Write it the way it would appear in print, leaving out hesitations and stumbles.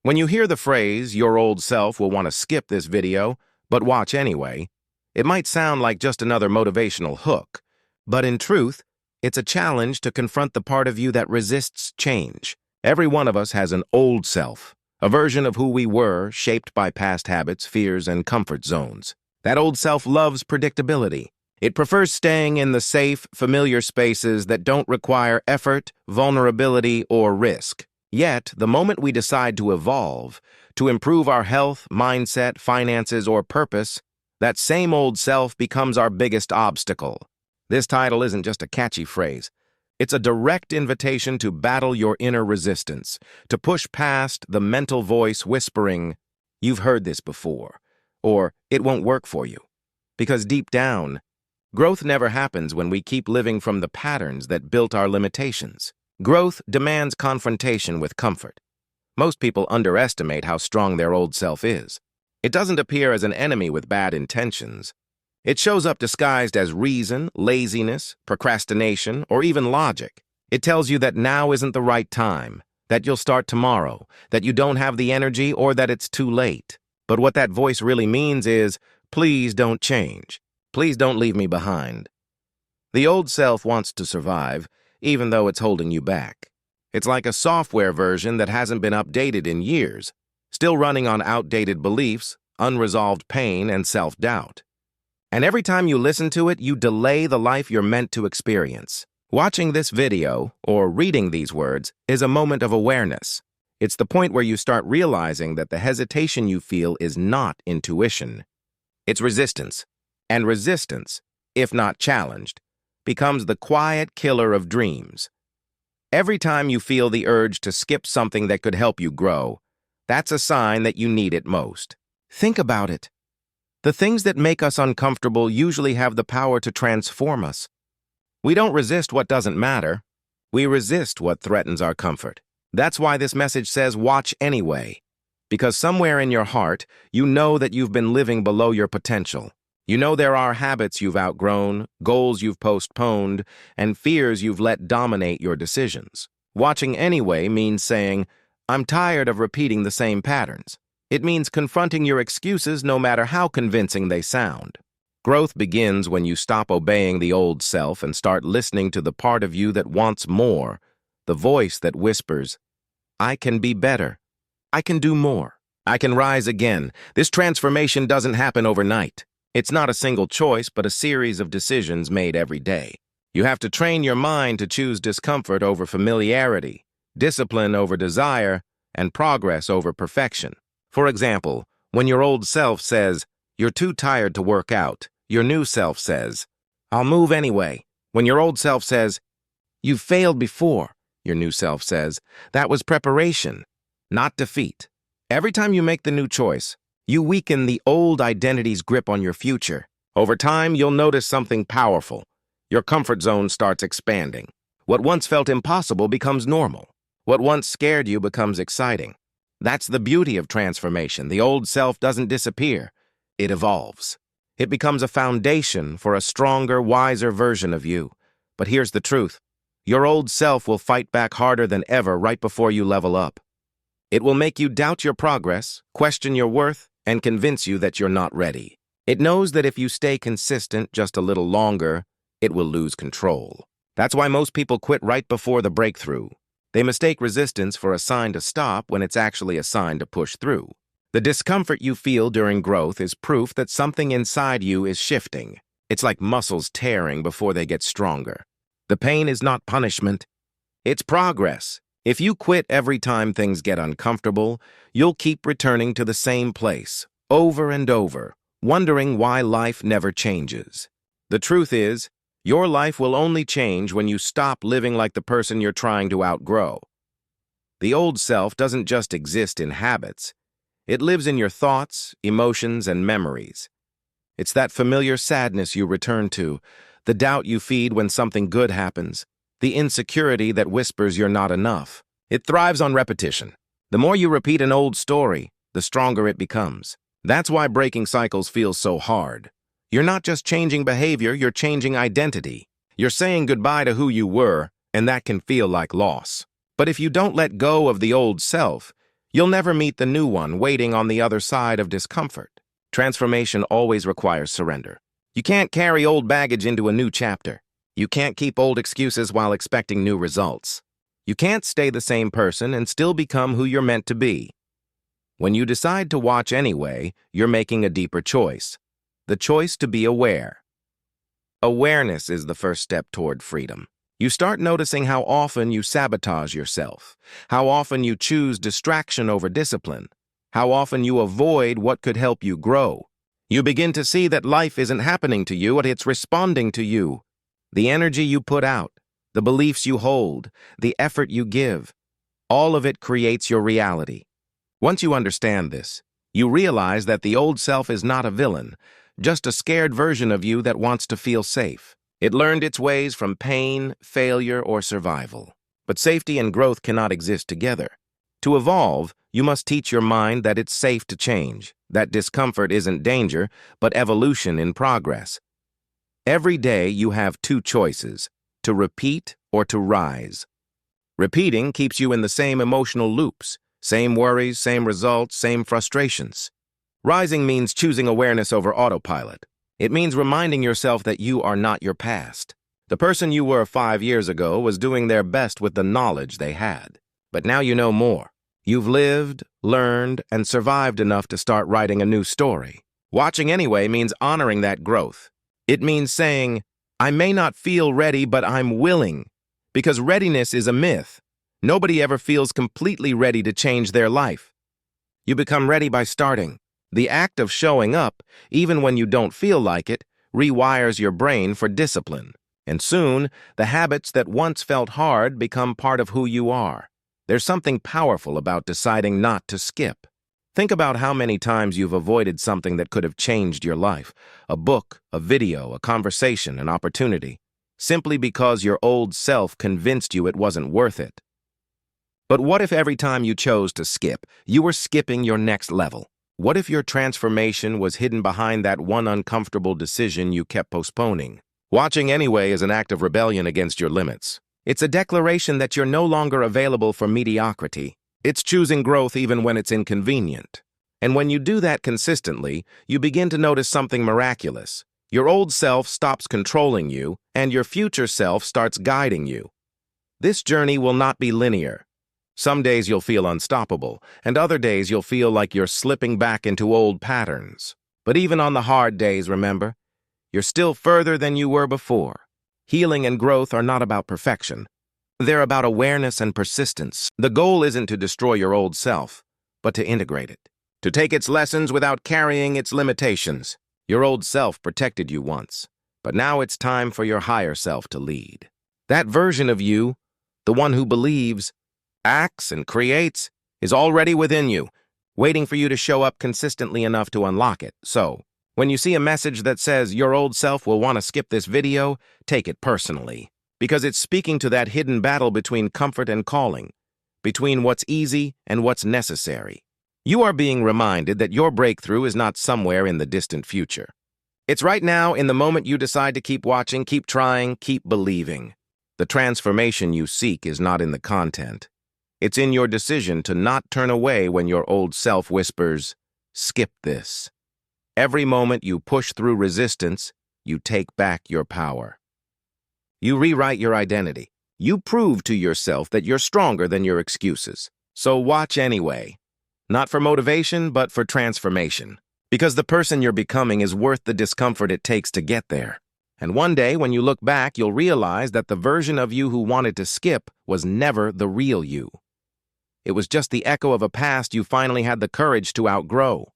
When you hear the phrase, your old self will want to skip this video, but watch anyway, it might sound like just another motivational hook. But in truth, it's a challenge to confront the part of you that resists change. Every one of us has an old self, a version of who we were, shaped by past habits, fears, and comfort zones. That old self loves predictability. It prefers staying in the safe, familiar spaces that don't require effort, vulnerability, or risk. Yet, the moment we decide to evolve, to improve our health, mindset, finances, or purpose, that same old self becomes our biggest obstacle. This title isn't just a catchy phrase. It's a direct invitation to battle your inner resistance, to push past the mental voice whispering, "You've heard this before," or "It won't work for you." Because deep down, growth never happens when we keep living from the patterns that built our limitations. Growth demands confrontation with comfort. Most people underestimate how strong their old self is. It doesn't appear as an enemy with bad intentions. It shows up disguised as reason, laziness, procrastination, or even logic. It tells you that now isn't the right time, that you'll start tomorrow, that you don't have the energy, or that it's too late. But what that voice really means is, please don't change. Please don't leave me behind. The old self wants to survive, even though it's holding you back. It's like a software version that hasn't been updated in years, still running on outdated beliefs, unresolved pain, and self-doubt. And every time you listen to it, you delay the life you're meant to experience. Watching this video, or reading these words, is a moment of awareness. It's the point where you start realizing that the hesitation you feel is not intuition. It's resistance. And resistance, if not challenged, becomes the quiet killer of dreams. Every time you feel the urge to skip something that could help you grow, that's a sign that you need it most. Think about it. The things that make us uncomfortable usually have the power to transform us. We don't resist what doesn't matter. We resist what threatens our comfort. That's why this message says watch anyway. Because somewhere in your heart, you know that you've been living below your potential. You know there are habits you've outgrown, goals you've postponed, and fears you've let dominate your decisions. Watching anyway means saying, I'm tired of repeating the same patterns. It means confronting your excuses no matter how convincing they sound. Growth begins when you stop obeying the old self and start listening to the part of you that wants more, the voice that whispers, I can be better. I can do more. I can rise again. This transformation doesn't happen overnight. It's not a single choice, but a series of decisions made every day. You have to train your mind to choose discomfort over familiarity, discipline over desire, and progress over perfection. For example, when your old self says, you're too tired to work out, your new self says, I'll move anyway. When your old self says, you've failed before, your new self says, that was preparation, not defeat. Every time you make the new choice, you weaken the old identity's grip on your future. Over time, you'll notice something powerful. Your comfort zone starts expanding. What once felt impossible becomes normal. What once scared you becomes exciting. That's the beauty of transformation. The old self doesn't disappear. It evolves. It becomes a foundation for a stronger, wiser version of you. But here's the truth. Your old self will fight back harder than ever right before you level up. It will make you doubt your progress, question your worth, and convince you that you're not ready. It knows that if you stay consistent just a little longer, it will lose control. That's why most people quit right before the breakthrough. They mistake resistance for a sign to stop when it's actually a sign to push through. The discomfort you feel during growth is proof that something inside you is shifting. It's like muscles tearing before they get stronger. The pain is not punishment. It's progress. If you quit every time things get uncomfortable, you'll keep returning to the same place, over and over, wondering why life never changes. The truth is, your life will only change when you stop living like the person you're trying to outgrow. The old self doesn't just exist in habits. It lives in your thoughts, emotions, and memories. It's that familiar sadness you return to, the doubt you feed when something good happens, the insecurity that whispers you're not enough. It thrives on repetition. The more you repeat an old story, the stronger it becomes. That's why breaking cycles feels so hard. You're not just changing behavior, you're changing identity. You're saying goodbye to who you were, and that can feel like loss. But if you don't let go of the old self, You'll never meet the new one waiting on the other side of discomfort. Transformation always requires surrender. You can't carry old baggage into a new chapter. You can't keep old excuses while expecting new results. You can't stay the same person and still become who you're meant to be. When you decide to watch anyway, you're making a deeper choice. The choice to be aware. Awareness is the first step toward freedom. You start noticing how often you sabotage yourself, how often you choose distraction over discipline, how often you avoid what could help you grow. You begin to see that life isn't happening to you, but it's responding to you. The energy you put out, the beliefs you hold, the effort you give, all of it creates your reality. Once you understand this, you realize that the old self is not a villain, just a scared version of you that wants to feel safe. It learned its ways from pain, failure, or survival. But safety and growth cannot exist together. To evolve, you must teach your mind that it's safe to change, that discomfort isn't danger, but evolution in progress. Every day you have two choices, to repeat or to rise. Repeating keeps you in the same emotional loops, same worries, same results, same frustrations. Rising means choosing awareness over autopilot. It means reminding yourself that you are not your past. The person you were 5 years ago was doing their best with the knowledge they had. But now you know more. You've lived, learned, and survived enough to start writing a new story. Watching anyway means honoring that growth. It means saying, I may not feel ready, but I'm willing. Because readiness is a myth. Nobody ever feels completely ready to change their life. You become ready by starting. The act of showing up, even when you don't feel like it, rewires your brain for discipline. And soon, the habits that once felt hard become part of who you are. There's something powerful about deciding not to skip. Think about how many times you've avoided something that could have changed your life. A book, a video, a conversation, an opportunity. Simply because your old self convinced you it wasn't worth it. But what if every time you chose to skip, you were skipping your next level? What if your transformation was hidden behind that one uncomfortable decision you kept postponing? Watching anyway is an act of rebellion against your limits. It's a declaration that you're no longer available for mediocrity. It's choosing growth even when it's inconvenient. And when you do that consistently, you begin to notice something miraculous. Your old self stops controlling you, and your future self starts guiding you. This journey will not be linear. Some days you'll feel unstoppable, and other days you'll feel like you're slipping back into old patterns. But even on the hard days, remember, you're still further than you were before. Healing and growth are not about perfection. They're about awareness and persistence. The goal isn't to destroy your old self, but to integrate it. To take its lessons without carrying its limitations. Your old self protected you once, but now it's time for your higher self to lead. That version of you, the one who believes, acts, and creates, is already within you, waiting for you to show up consistently enough to unlock it. So, when you see a message that says your old self will want to skip this video, take it personally. Because it's speaking to that hidden battle between comfort and calling, between what's easy and what's necessary. You are being reminded that your breakthrough is not somewhere in the distant future. It's right now, in the moment you decide to keep watching, keep trying, keep believing. The transformation you seek is not in the content. It's in your decision to not turn away when your old self whispers, skip this. Every moment you push through resistance, you take back your power. You rewrite your identity. You prove to yourself that you're stronger than your excuses. So watch anyway. Not for motivation, but for transformation. Because the person you're becoming is worth the discomfort it takes to get there. And one day, when you look back, you'll realize that the version of you who wanted to skip was never the real you. It was just the echo of a past you finally had the courage to outgrow.